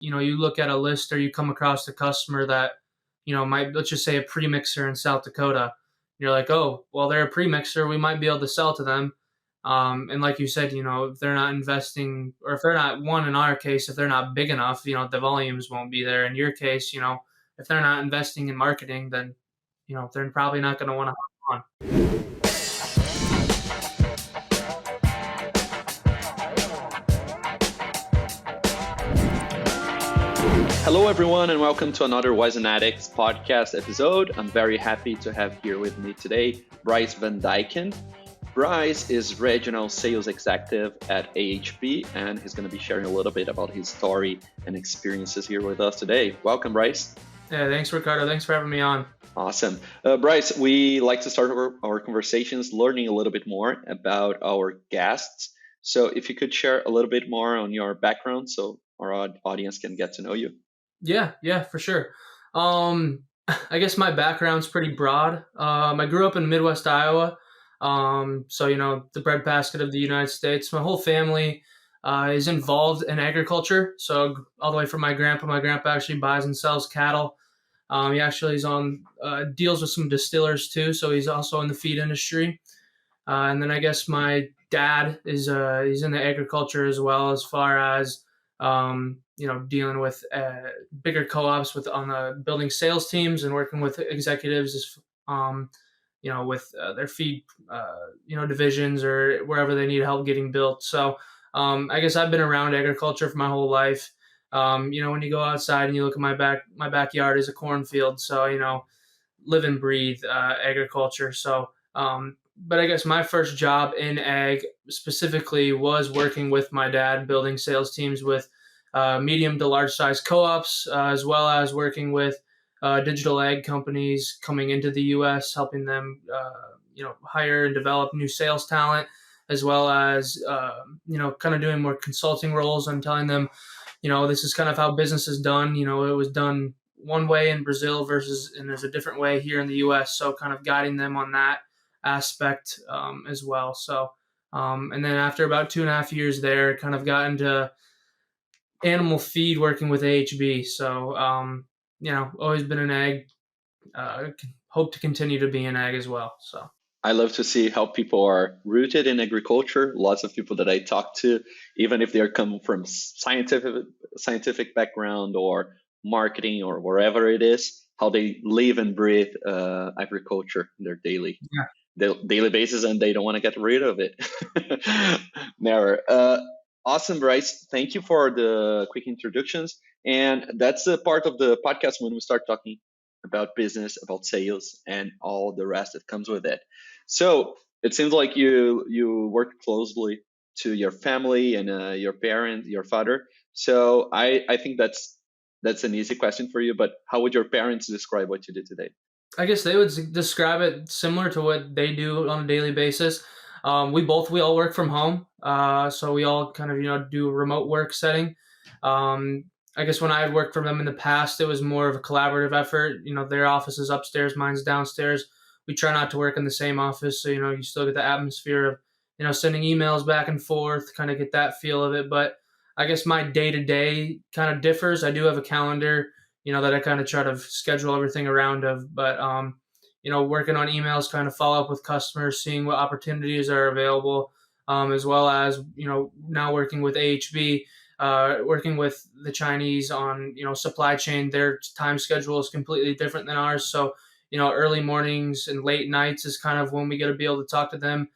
you look at a list or you come across a customer that, might, let's just say a premixer in South Dakota. You're like, oh, well, they're a premixer. We might be able to sell to them. And like you said, if they're not investing, or if they're not, one, in our case, if they're not big enough, the volumes won't be there. In your case, if they're not investing in marketing, then, they're probably not going to want to hop on. Hello, everyone, and welcome to another Wisenetix Podcast episode. I'm very happy to have here with me today Bryce Van Dyken. Bryce is Regional Sales Executive at AHB, and he's going to be sharing a little bit about his story and experiences here with us today. Welcome, Bryce. Yeah, thanks, Ricardo. Thanks for having me on. Awesome. Bryce, we like to start our conversations learning a little bit more about our guests. So if you could share a little bit more on your background so our audience can get to know you. Yeah, for sure. I guess my background's pretty broad. I grew up in Midwest Iowa. So, the breadbasket of the United States. My whole family is involved in agriculture. So all the way from my grandpa actually buys and sells cattle. He actually is deals with some distillers too. So he's also in the feed industry. And then I guess my dad is he's in the agriculture as well, as far as dealing with bigger co-ops on building sales teams and working with executives, with their feed, divisions or wherever they need help getting built. So I guess I've been around agriculture for my whole life. When you go outside and you look at my backyard is a cornfield. So, live and breathe agriculture. So, but I guess my first job in ag specifically was working with my dad, building sales teams with medium to large size co-ops, as well as working with digital ag companies coming into the U.S., helping them, hire and develop new sales talent, as well as, kind of doing more consulting roles and telling them, this is kind of how business is done. It was done one way in Brazil and there's a different way here in the U.S. So kind of guiding them on that aspect as well. So, and then after about 2.5 years there, kind of got into animal feed working with AHB. So, always been in ag, hope to continue to be in ag as well. So I love to see how people are rooted in agriculture. Lots of people that I talk to, even if they're coming from scientific background or marketing or wherever it is, how they live and breathe agriculture in their daily basis, and they don't want to get rid of it. Never. Awesome, Bryce. Thank you for the quick introductions. And that's a part of the podcast when we start talking about business, about sales, and all the rest that comes with it. So it seems like you work closely to your family and your parent, your father. So I think that's an easy question for you. But how would your parents describe what you did today? I guess they would describe it similar to what they do on a daily basis. We all work from home. So we all kind of, do a remote work setting. I guess when I had worked for them in the past, it was more of a collaborative effort. Their office is upstairs, mine's downstairs. We try not to work in the same office. So, you still get the atmosphere of, sending emails back and forth, kind of get that feel of it. But I guess my day-to-day kind of differs. I do have a calendar, that I kind of try to schedule everything around of. But, working on emails, kind of follow up with customers, seeing what opportunities are available, as well as, now working with AHB, working with the Chinese on, supply chain. Their time schedule is completely different than ours. So, early mornings and late nights is kind of when we get to be able to talk to them.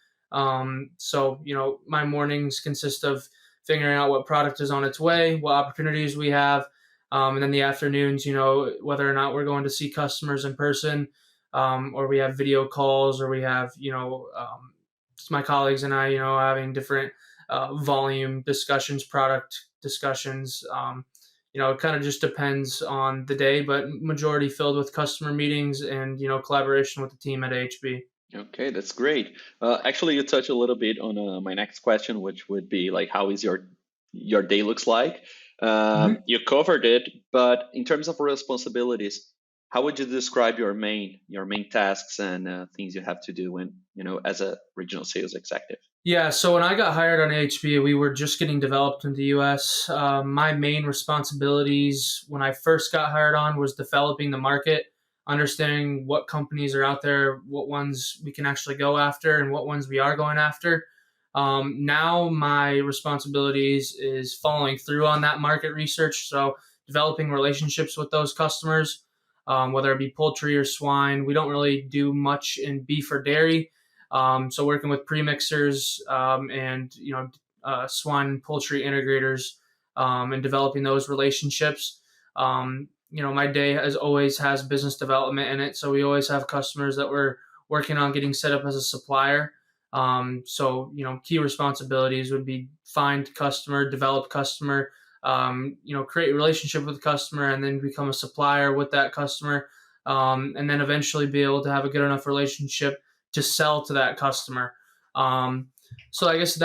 So, my mornings consist of figuring out what product is on its way, what opportunities we have. And then the afternoons, whether or not we're going to see customers in person, or we have video calls, or we have, my colleagues and I, having different volume discussions, product discussions. It kind of just depends on the day, but majority filled with customer meetings and, collaboration with the team at AHB. Okay, that's great. Actually, you touched a little bit on my next question, which would be like, how is your day looks like? You covered it, but in terms of responsibilities, how would you describe your main tasks and things you have to do when as a regional sales executive? Yeah, so when I got hired on AHB, we were just getting developed in the US. My main responsibilities when I first got hired on was developing the market, understanding what companies are out there, what ones we can actually go after, and what ones we are going after. Now my responsibilities is following through on that market research, so developing relationships with those customers, whether it be poultry or swine. We don't really do much in beef or dairy. So working with premixers and swine and poultry integrators and developing those relationships. My day has always has business development in it, so we always have customers that we're working on getting set up as a supplier. Key responsibilities would be find customer, develop customer, create a relationship with the customer, and then become a supplier with that customer, and then eventually be able to have a good enough relationship to sell to that customer. So I guess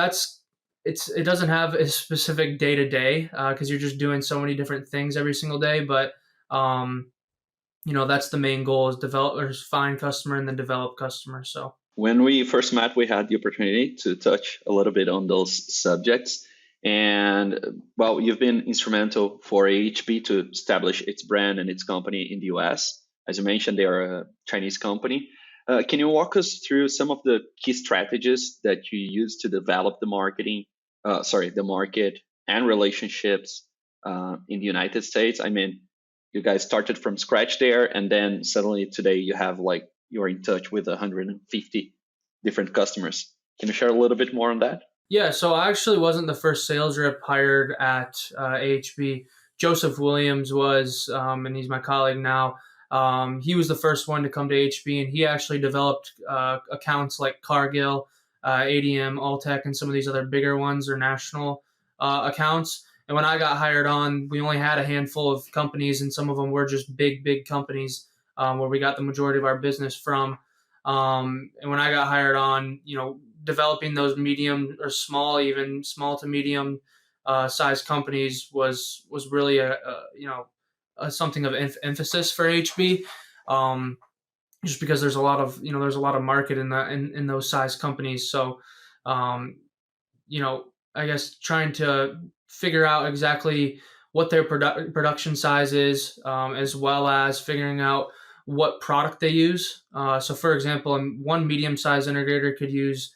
it doesn't have a specific day to day because you're just doing so many different things every single day. But that's the main goal is develop or find customer and then develop customer. So When we first met, we had the opportunity to touch a little bit on those subjects. And well, you've been instrumental for AHB to establish its brand and its company in the US. As you mentioned, they are a Chinese company. Can you walk us through some of the key strategies that you use to develop the the market and relationships in the United States? I mean, you guys started from scratch there, and then suddenly today you have you're in touch with 150 different customers. Can you share a little bit more on that? yeah, so I actually wasn't the first sales rep hired at AHB. Joseph Williams was, and he's my colleague now. He was the first one to come to HB, and he actually developed accounts like Cargill, ADM, Alltech, and some of these other bigger ones or national accounts. And when I got hired on, we only had a handful of companies, and some of them were just big, big companies where we got the majority of our business from. And when I got hired on, developing those medium or small, even small to medium size companies was really something of emphasis for HB, just because there's a lot of market in that in those size companies. So, I guess trying to figure out exactly what their production size is, as well as figuring out what product they use. So, for example, one medium-sized integrator could use,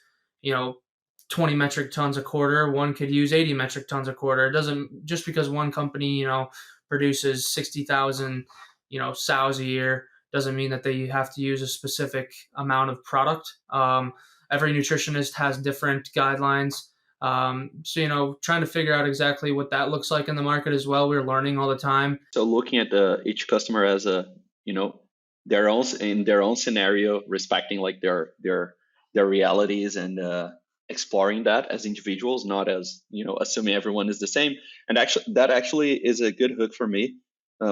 20 metric tons a quarter. One could use 80 metric tons a quarter. It doesn't just because one company, produces 60,000, sows a year doesn't mean that they have to use a specific amount of product. Every nutritionist has different guidelines. So, trying to figure out exactly what that looks like in the market as well. We're learning all the time. So looking at each customer as their own scenario, respecting their realities and exploring that as individuals, not as assuming everyone is the same. And that actually is a good hook for me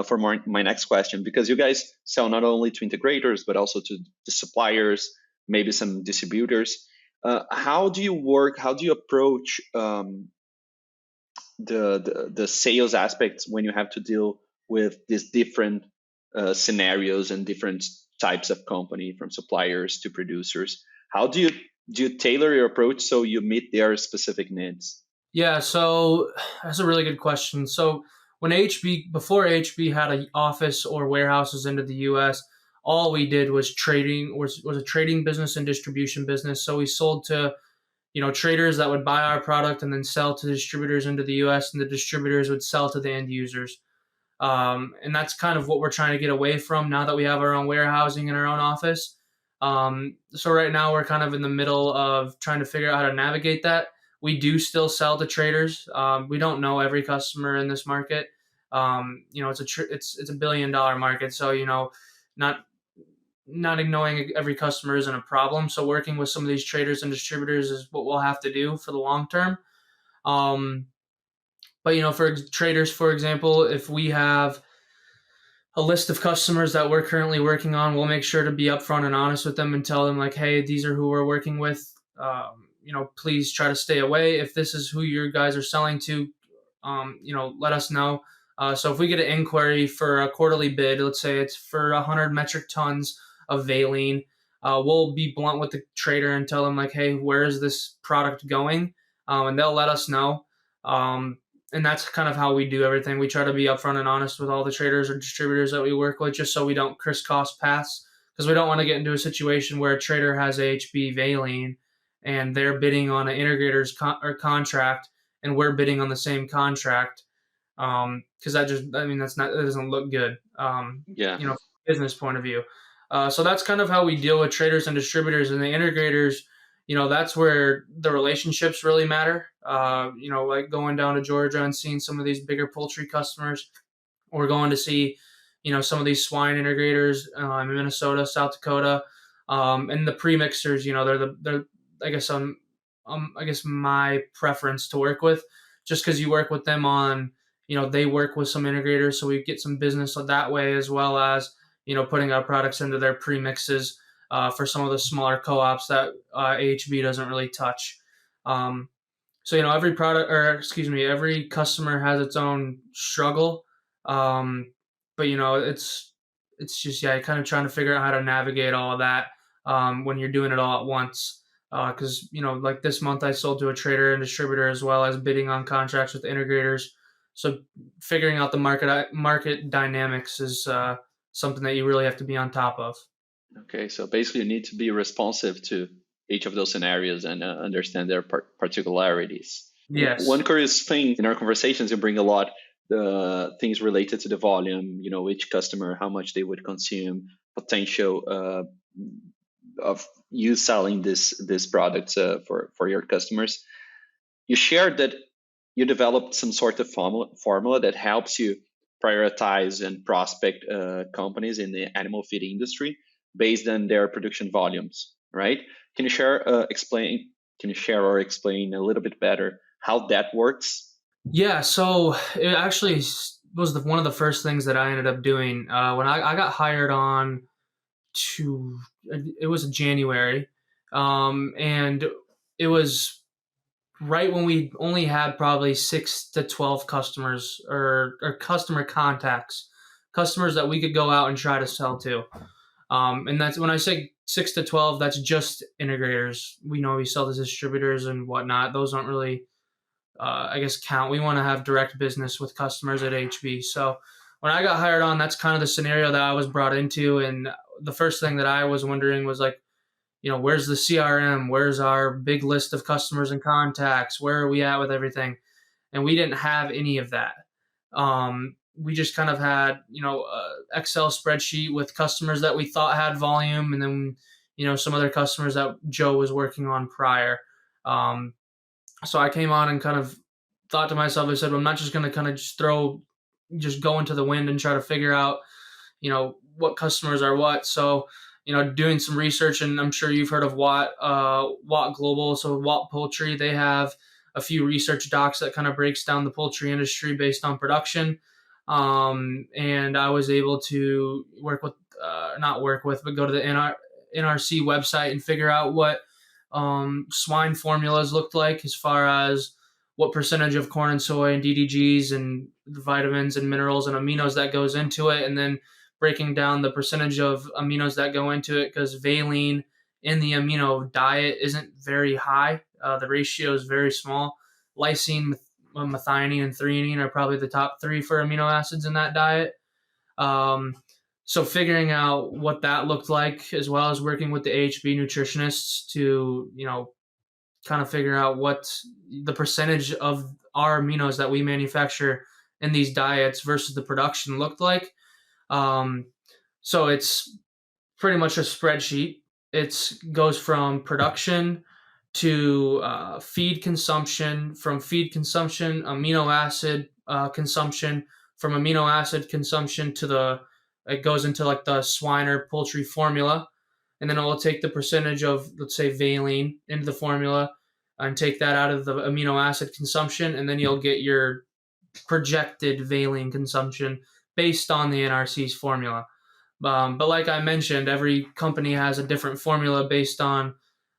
for my next question, because you guys sell not only to integrators but also to the suppliers, maybe some distributors. How do you work? How do you approach the sales aspects when you have to deal with these different scenarios and different types of company, from suppliers to producers? How do you tailor your approach so you meet their specific needs? Yeah, so that's a really good question. So before AHB had an office or warehouses into the US, all we did was trading, was a trading business and distribution business. So we sold to, traders that would buy our product and then sell to distributors into the US, and the distributors would sell to the end users. And that's kind of what we're trying to get away from now that we have our own warehousing and our own office. So right now we're kind of in the middle of trying to figure out how to navigate that. We do still sell to traders. We don't know every customer in this market. It's a $1 billion market, so not knowing every customer isn't a problem. So working with some of these traders and distributors is what we'll have to do for the long term. But for traders, for example, if we have a list of customers that we're currently working on, we'll make sure to be upfront and honest with them and tell them hey, these are who we're working with. Please try to stay away. If this is who your guys are selling to, let us know. So if we get an inquiry for a quarterly bid, let's say it's for 100 metric tons of Valine, we'll be blunt with the trader and tell them like, hey, where is this product going? And they'll let us know. And that's kind of how we do everything. We try to be upfront and honest with all the traders or distributors that we work with, just so we don't crisscross paths, because we don't want to get into a situation where a trader has AHB Valine and they're bidding on an integrator's contract and we're bidding on the same contract. Because that doesn't look good. Yeah. From a business point of view. So that's kind of how we deal with traders and distributors, and the integrators. That's where the relationships really matter. Like going down to Georgia and seeing some of these bigger poultry customers, or going to see, some of these swine integrators in Minnesota, South Dakota, and the premixers. They're I guess my preference to work with, just because you work with them on, they work with some integrators, so we get some business that way, as well as, putting our products into their premixes for some of the smaller co-ops that AHB doesn't really touch. So every customer has its own struggle, but it's just kind of trying to figure out how to navigate all of that when you're doing it all at once. Because like this month, I sold to a trader and distributor, as well as bidding on contracts with integrators. So figuring out the market dynamics is something that you really have to be on top of. Okay, so basically you need to be responsive to each of those scenarios and understand their particularities. Yes. One curious thing in our conversations, you bring a lot the things related to the volume, each customer, how much they would consume, potential of you selling this product for your customers. You shared that you developed some sort of formula that helps you prioritize and prospect companies in the animal feed industry based on their production volumes, right? Can you share or explain a little bit better how that works? Yeah, so it actually was one of the first things that I ended up doing when I got hired on it was January, and it was right when we only had probably 6 to 12 customers or customer contacts, customers that we could go out and try to sell to. And that's when I say 6 to 12, that's just integrators. We sell to distributors and whatnot. Those aren't really, count. We want to have direct business with customers at HB. So when I got hired on, that's kind of the scenario that I was brought into. And the first thing that I was wondering was like, where's the CRM? Where's our big list of customers and contacts? Where are we at with everything? And we didn't have any of that. We just kind of had, Excel spreadsheet with customers that we thought had volume, and then, some other customers that Joe was working on prior. So I came on and kind of thought to myself, I said, well, I'm not just going to kind of just go into the wind and try to figure out, what customers are what. So, doing some research, and I'm sure you've heard of Watt Global. So Watt Poultry, they have a few research docs that kind of breaks down the poultry industry based on production. And I was able to but go to the NRC website and figure out what swine formulas looked like, as far as what percentage of corn and soy and DDGs and the vitamins and minerals and aminos that goes into it, and then breaking down the percentage of aminos that go into it, because valine in the amino diet isn't very high. The ratio is very small. Lysine, methionine, and threonine are probably the top 3 for amino acids in that diet. So figuring out what that looked like, as well as working with the AHB nutritionists to, kind of figure out what the percentage of our aminos that we manufacture in these diets versus the production looked like. So it's pretty much a spreadsheet. It goes from production to feed consumption, from feed consumption, amino acid consumption, from amino acid consumption to it goes into like the swine or poultry formula. And then it will take the percentage of, let's say, valine into the formula and take that out of the amino acid consumption. And then you'll get your projected valine consumption based on the NRC's formula. But like I mentioned, every company has a different formula based on,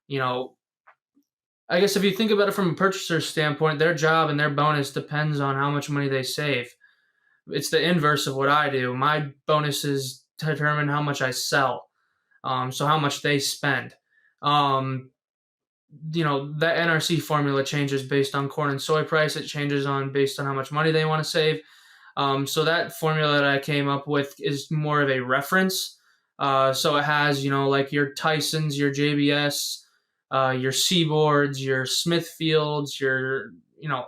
I guess if you think about it from a purchaser's standpoint, their job and their bonus depends on how much money they save. It's the inverse of what I do. My bonuses determine how much I sell, so how much they spend. Um, that NRC formula changes based on corn and soy price. It changes on based on how much money they want to save. So that formula that I came up with is more of a reference. So it has, like your Tysons, your JBS, your Seaboards, your Smithfields,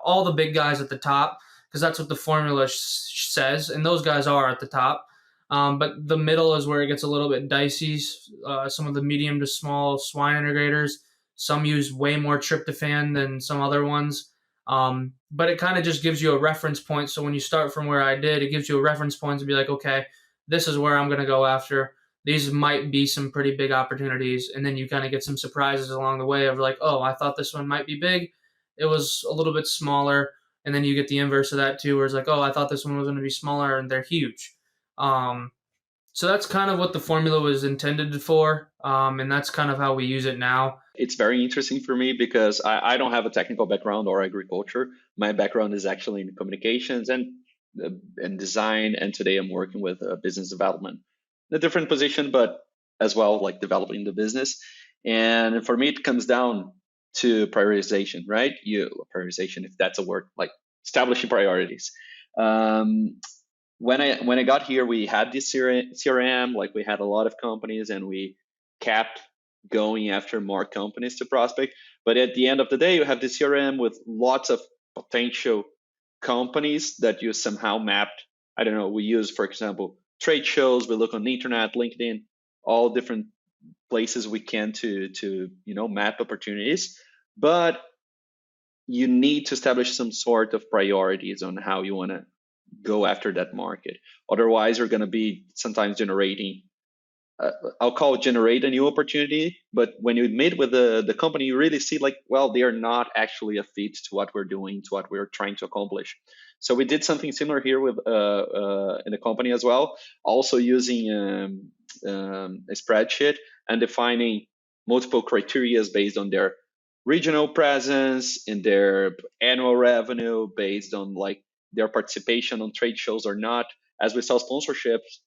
all the big guys at the top, because that's what the formula says, and those guys are at the top. But the middle is where it gets a little bit dicey. Some of the medium to small swine integrators, some use way more tryptophan than some other ones. But it kind of just gives you a reference point. So when you start from where I did, it gives you a reference point to be like, okay, this is where I'm going to go after. These might be some pretty big opportunities. And then you kind of get some surprises along the way of like, oh, I thought this one might be big. It was a little bit smaller. And then you get the inverse of that too, where it's like, oh, I thought this one was going to be smaller, and they're huge. So that's kind of what the formula was intended for. And that's kind of how we use it now. It's very interesting for me because I don't have a technical background or agriculture. My background is actually in communications and design. And today I'm working with business development, a different position, but as well, like developing the business. And for me, it comes down to prioritization, right? Prioritization, if that's a word, like establishing priorities. When I got here, we had this CRM, like we had a lot of companies, and we kept going after more companies to prospect. But at the end of the day, you have the CRM with lots of potential companies that you somehow mapped. I don't know, we use, for example, trade shows, we look on the internet, LinkedIn, all different places we can to map opportunities. But you need to establish some sort of priorities on how you want to go after that market. Otherwise, you're going to be sometimes generating, I'll call it generate a new opportunity. But when you meet with the company, you really see like, well, they are not actually a fit to what we're doing, to what we're trying to accomplish. So we did something similar here with in the company as well, also using a spreadsheet and defining multiple criteria based on their regional presence and their annual revenue, based on like their participation on trade shows or not. As we sell sponsorships,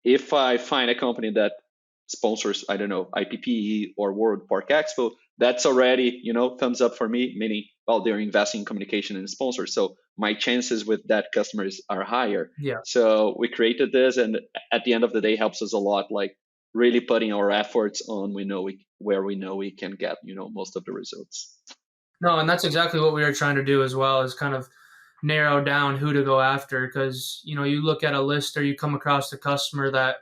if I find a company that sponsors, I don't know, IPPE or World Pork Expo, that's already, thumbs up for me, meaning, well, they're investing in communication and sponsors. So my chances with that customers are higher. Yeah. So we created this, and at the end of the day, helps us a lot, like really putting our efforts on where we know we can get, most of the results. No, and that's exactly what we were trying to do as well, is kind of narrow down who to go after. Because you look at a list, or you come across a customer that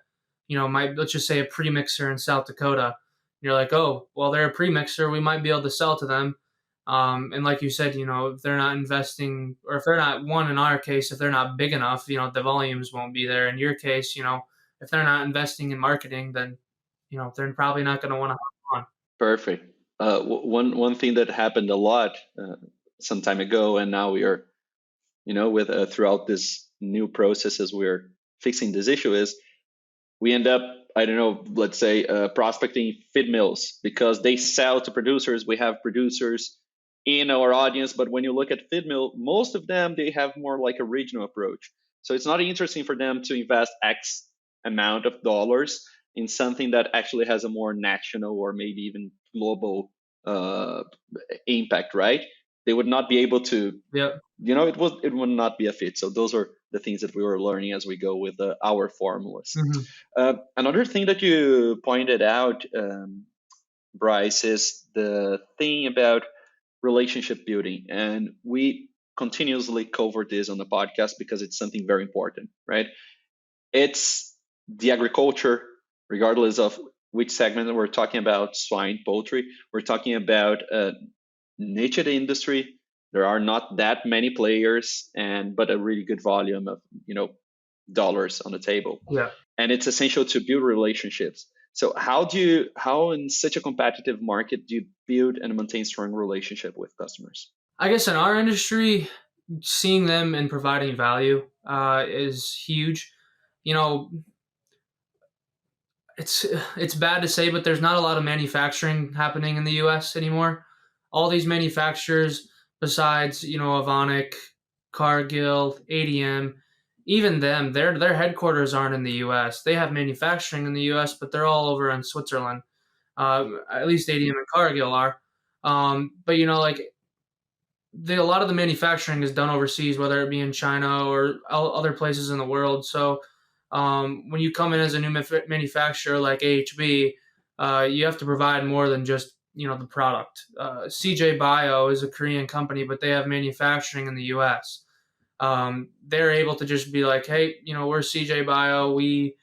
might, let's just say, a premixer in South Dakota. You're like, oh, well, they're a premixer, we might be able to sell to them. And like you said, if they're not investing, or if they're not, one, in our case, if they're not big enough, the volumes won't be there. In your case, if they're not investing in marketing, then they're probably not going to want to hop on. Perfect. One thing that happened a lot some time ago, and now we are, with throughout this new process as we're fixing this issue, is we end up, I don't know, let's say prospecting feed mills because they sell to producers. We have producers in our audience, but when you look at feed mill, most of them, they have more like a regional approach. So it's not interesting for them to invest X amount of dollars in something that actually has a more national or maybe even global impact, right? They would not be able to, Yep. It would not be a fit. So those are the things that we were learning as we go with our formulas. Mm-hmm. Another thing that you pointed out, Bryce, is the thing about relationship building. And we continuously cover this on the podcast because it's something very important, right? It's the agriculture, regardless of which segment we're talking about, swine, poultry, we're talking about a niche industry. There are not that many players, but a really good volume of dollars on the table. Yeah. And it's essential to build relationships. So how in such a competitive market do you build and maintain strong relationship with customers? I guess in our industry, seeing them and providing value is huge. It's bad to say, but there's not a lot of manufacturing happening in the U.S. anymore. All these manufacturers, besides Avonic, Cargill, ADM, even them, their headquarters aren't in the U.S. They have manufacturing in the U.S., but they're all over in Switzerland. At least ADM and Cargill are. But like a lot of the manufacturing is done overseas, whether it be in China or other places in the world. So when you come in as a new manufacturer like AHB, you have to provide more than just the product. CJ Bio is a Korean company, but they have manufacturing in the U.S. They're able to just be like, hey, we're CJ Bio. We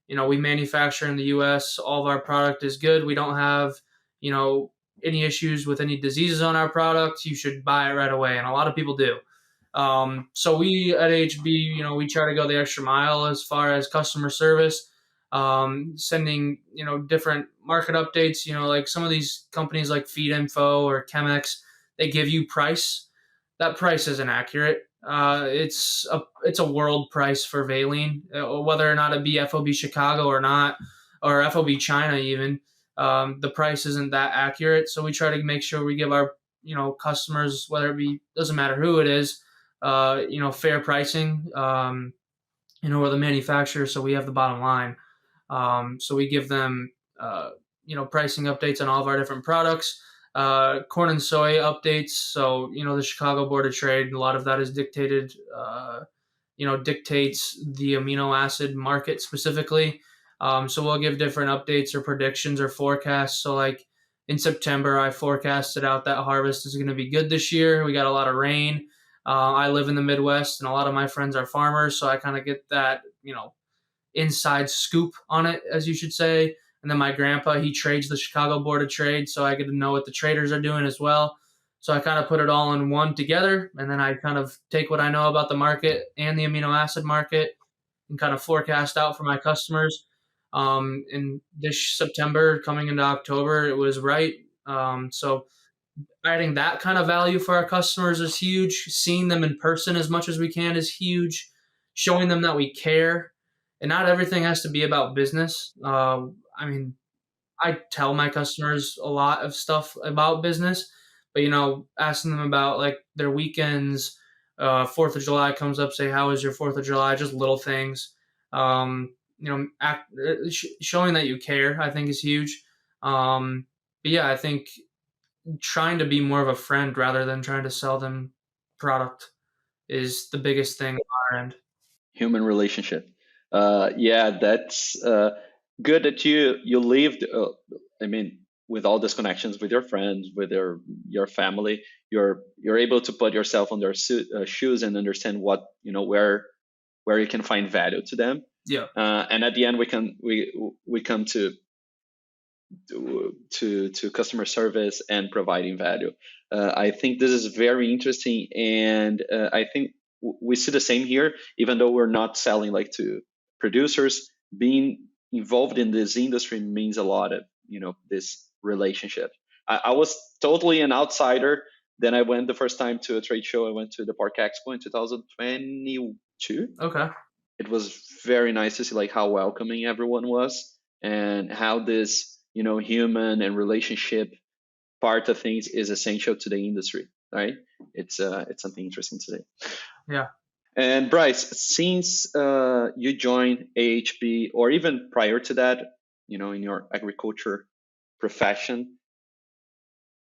manufacture in the U.S. All of our product is good. We don't have, any issues with any diseases on our product. You should buy it right away. And a lot of people do. So we at HB, we try to go the extra mile as far as customer service, sending, different market updates, like some of these companies like Feed Info or Chemex, they give you price. That price isn't accurate. It's a world price for Valine, whether or not it be FOB Chicago or not, or FOB China even. The price isn't that accurate, so we try to make sure we give our customers, whether it be, doesn't matter who it is, fair pricing. We're the manufacturer, so we have the bottom line. So we give them pricing updates on all of our different products. Corn and soy updates. So, the Chicago Board of Trade, a lot of that is dictates the amino acid market specifically. So we'll give different updates or predictions or forecasts. So like in September, I forecasted out that harvest is going to be good this year. We got a lot of rain. I live in the Midwest and a lot of my friends are farmers. So I kind of get that, inside scoop on it, as you should say. And then my grandpa, he trades the Chicago Board of Trade, so I get to know what the traders are doing as well. So I kind of put it all in one together, and then I kind of take what I know about the market and the amino acid market and kind of forecast out for my customers. In this September, coming into October, it was right. So adding that kind of value for our customers is huge. Seeing them in person as much as we can is huge. Showing them that we care. And not everything has to be about business. I tell my customers a lot of stuff about business, but asking them about like their weekends, 4th of July comes up, say, how was your 4th of July? Just little things. Showing that you care, I think is huge. But yeah, I think trying to be more of a friend rather than trying to sell them product is the biggest thing on our end. Human relationship. Yeah, that's good that you lived. With all these connections with your friends, with your family, you're able to put yourself on their shoes and understand what where you can find value to them. Yeah. And at the end, we come to customer service and providing value. I think this is very interesting, and I think we see the same here. Even though we're not selling like to producers, being involved in this industry means a lot of this relationship. I was totally an outsider. Then I went the first time to a trade show. I went to the Park Expo in 2022. Okay. It was very nice to see like how welcoming everyone was and how this human and relationship part of things is essential to the industry, right? It's something interesting today. Yeah. And Bryce, since you joined AHB, or even prior to that, in your agriculture profession,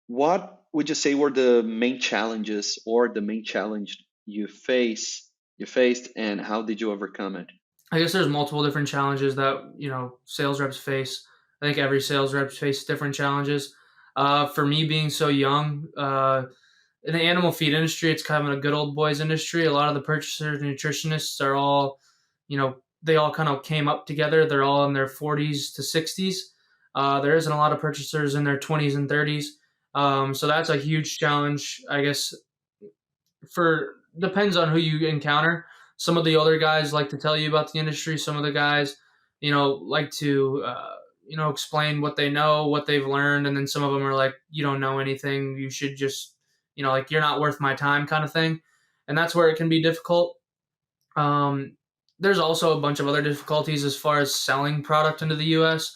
what would you say were the main challenges or the main challenge you faced, and how did you overcome it? I guess there's multiple different challenges that sales reps face. I think every sales rep faces different challenges. For me, being so young, in the animal feed industry, it's kind of a good old boys industry. A lot of the purchasers and nutritionists are all, they all kind of came up together. They're all in their 40s to 60s. There isn't a lot of purchasers in their 20s and 30s. So that's a huge challenge, I guess. Depends on who you encounter. Some of the older guys like to tell you about the industry. Some of the guys, like to, explain what they know, what they've learned. And then some of them are like, you don't know anything. You should just, like, you're not worth my time kind of thing. And that's where it can be difficult. There's also a bunch of other difficulties as far as selling product into the U.S.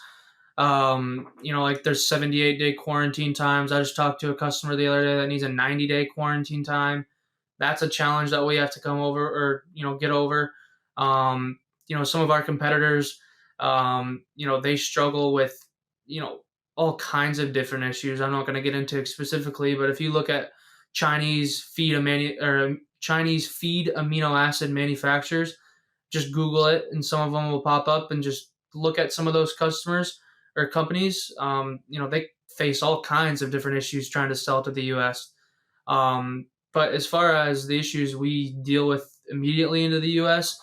Like there's 78-day quarantine times. I just talked to a customer the other day that needs a 90-day quarantine time. That's a challenge that we have to come over or, get over. Some of our competitors, they struggle with, all kinds of different issues. I'm not going to get into it specifically, but if you look at Chinese feed amino acid manufacturers, just Google it, and some of them will pop up, and just look at some of those customers or companies. They face all kinds of different issues trying to sell to the U.S. But as far as the issues we deal with immediately into the U.S.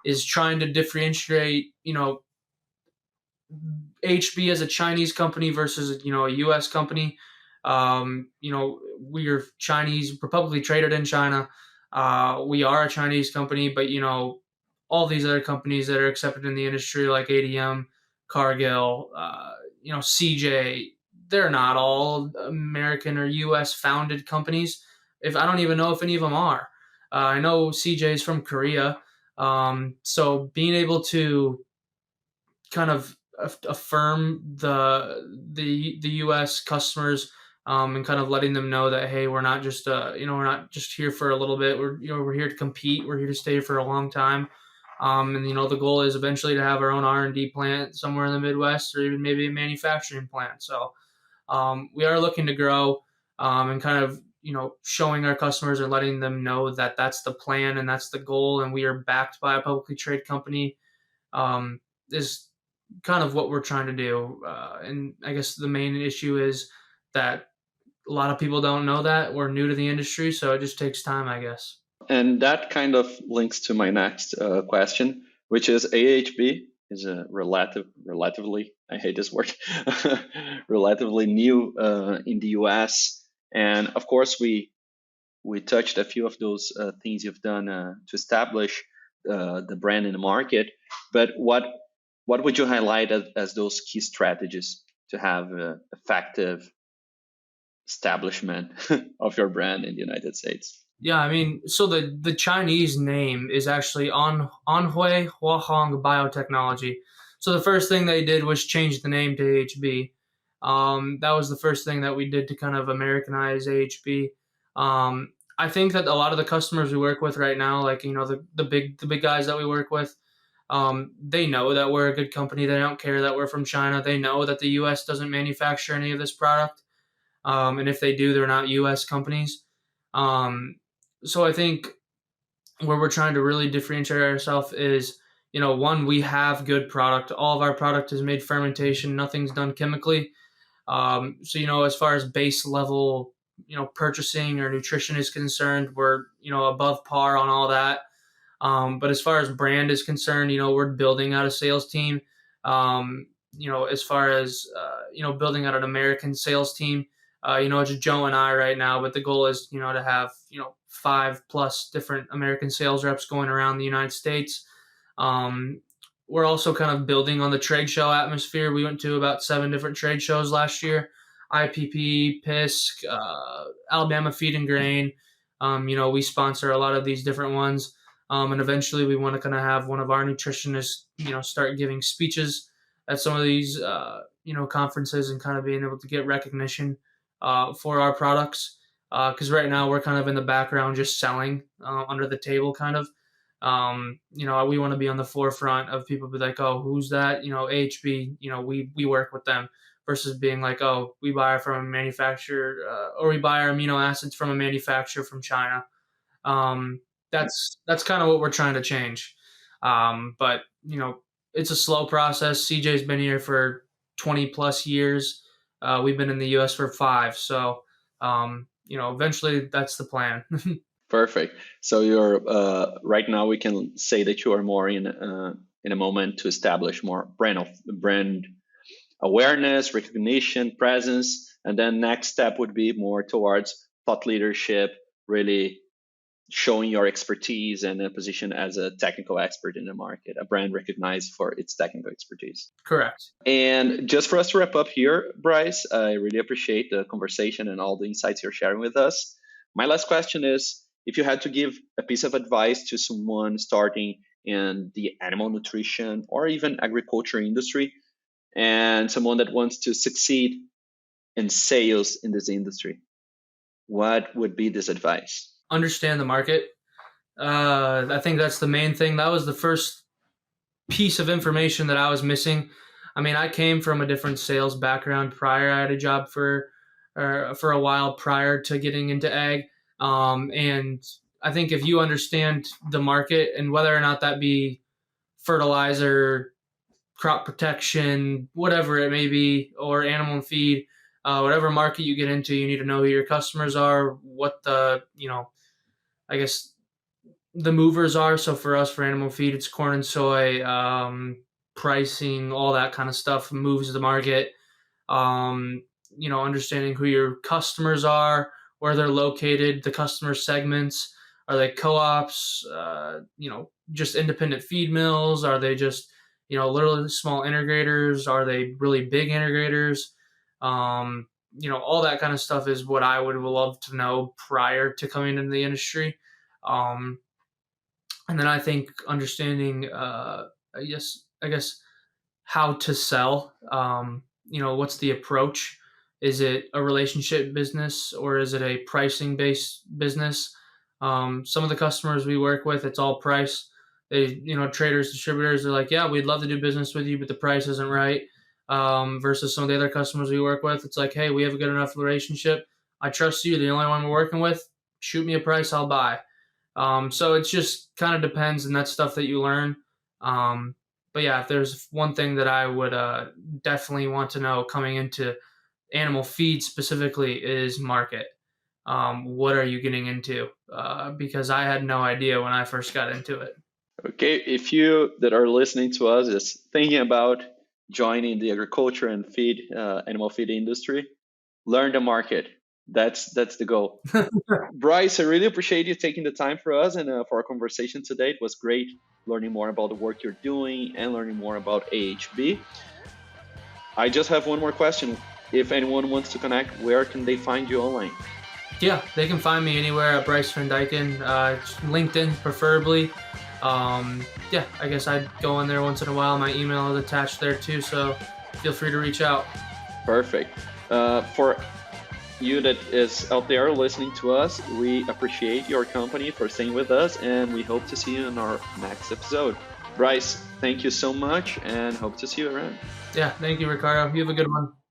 is trying to differentiate, AHB as a Chinese company versus a U.S. company. We are Chinese, we're publicly traded in China. We are a Chinese company, but all these other companies that are accepted in the industry, like ADM, Cargill, CJ, they're not all American or U.S. founded companies. If I don't even know if any of them are. I know CJ is from Korea. So being able to kind of affirm the U.S. customers, and kind of letting them know that, hey, we're not just we're not just here for a little bit. We're here to compete. We're here to stay for a long time. And the goal is eventually to have our own R&D plant somewhere in the Midwest, or even maybe a manufacturing plant. So we are looking to grow, and kind of showing our customers and letting them know that that's the plan and that's the goal, and we are backed by a publicly traded company. Is kind of what we're trying to do. And I guess the main issue is that a lot of people don't know that. We're new to the industry, so it just takes time, I guess. And that kind of links to my next question, which is AHB is a relatively, I hate this word, relatively new in the US. And of course, we touched a few of those things you've done to establish the brand in the market. But what would you highlight as those key strategies to have effective establishment of your brand in the United States? Yeah, I mean, so the Chinese name is actually Anhui Huahong Biotechnology. So the first thing they did was change the name to AHB. That was the first thing that we did to kind of Americanize AHB. I think that a lot of the customers we work with right now, like the big guys that we work with, they know that we're a good company. They don't care that we're from China. They know that the U.S. doesn't manufacture any of this product, and if they do, they're not U.S. companies. So I think where we're trying to really differentiate ourselves is, one, we have good product. All of our product is made fermentation. Nothing's done chemically. So, as far as base level, purchasing or nutrition is concerned, we're, above par on all that. But as far as brand is concerned, we're building out a sales team. As far as, building out an American sales team, it's Joe and I right now, but the goal is, to have, 5+ different American sales reps going around the United States. We're also kind of building on the trade show atmosphere. We went to about 7 different trade shows last year: IPP, PISC, Alabama Feed and Grain. We sponsor a lot of these different ones. And eventually we want to kind of have one of our nutritionists, start giving speeches at some of these, conferences, and kind of being able to get recognition for our products. Because right now we're kind of in the background, just selling under the table, kind of. We want to be on the forefront of people be like, oh, who's that? AHB, we work with them, versus being like, oh, we buy from a manufacturer, or we buy our amino acids from a manufacturer from China. That's kind of what we're trying to change. But it's a slow process. CJ's been here for 20+ years. We've been in the US for 5. So, eventually that's the plan. Perfect. So you're right now we can say that you are more in a moment to establish more brand awareness, recognition, presence, and then next step would be more towards thought leadership, really showing your expertise and a position as a technical expert in the market, a brand recognized for its technical expertise. Correct. And just for us to wrap up here, Bryce, I really appreciate the conversation and all the insights you're sharing with us. My last question is, if you had to give a piece of advice to someone starting in the animal nutrition or even agriculture industry, and someone that wants to succeed in sales in this industry, what would be this advice? Understand the market. I think that's the main thing. That was the first piece of information that I was missing. I mean, I came from a different sales background prior. I had a job for a while prior to getting into ag, and I think if you understand the market and whether or not that be fertilizer, crop protection, whatever it may be, or animal feed, whatever market you get into, you need to know who your customers are, what the I guess the movers are. So for us, for animal feed, it's corn and soy, pricing, all that kind of stuff moves the market. Um, Understanding who your customers are, where they're located, the customer segments. Are they co-ops? Just independent feed mills? Are they just literally small integrators? Are they really big integrators? All that kind of stuff is what I would love to know prior to coming into the industry. Um, and then I think understanding, I guess how to sell. What's the approach? Is it a relationship business or is it a pricing based business? Some of the customers we work with, it's all price. Traders, distributors, they're like, yeah, we'd love to do business with you, but the price isn't right. Versus some of the other customers we work with, it's like, hey, we have a good enough relationship. I trust you. The only one we're working with. Shoot me a price, I'll buy. So it just kind of depends, and that's stuff that you learn. But yeah, if there's one thing that I would definitely want to know coming into animal feed specifically is market. What are you getting into? Because I had no idea when I first got into it. Okay, if you that are listening to us is thinking about joining the agriculture and animal feed industry, learn the market. That's the goal. Bryce, I really appreciate you taking the time for us and for our conversation today. It was great learning more about the work you're doing and learning more about AHB. I just have one more question. If anyone wants to connect, where can they find you online? Yeah, they can find me anywhere at Bryce Van Dyken, LinkedIn preferably. Yeah, I guess I'd go on there once in a while. My email is attached there too, so feel free to reach out. Perfect. For you that is out there listening to us, we appreciate your company for staying with us, and we hope to see you in our next episode. Bryce, thank you so much, and hope to see you around. Yeah, thank you, Ricardo. You have a good one.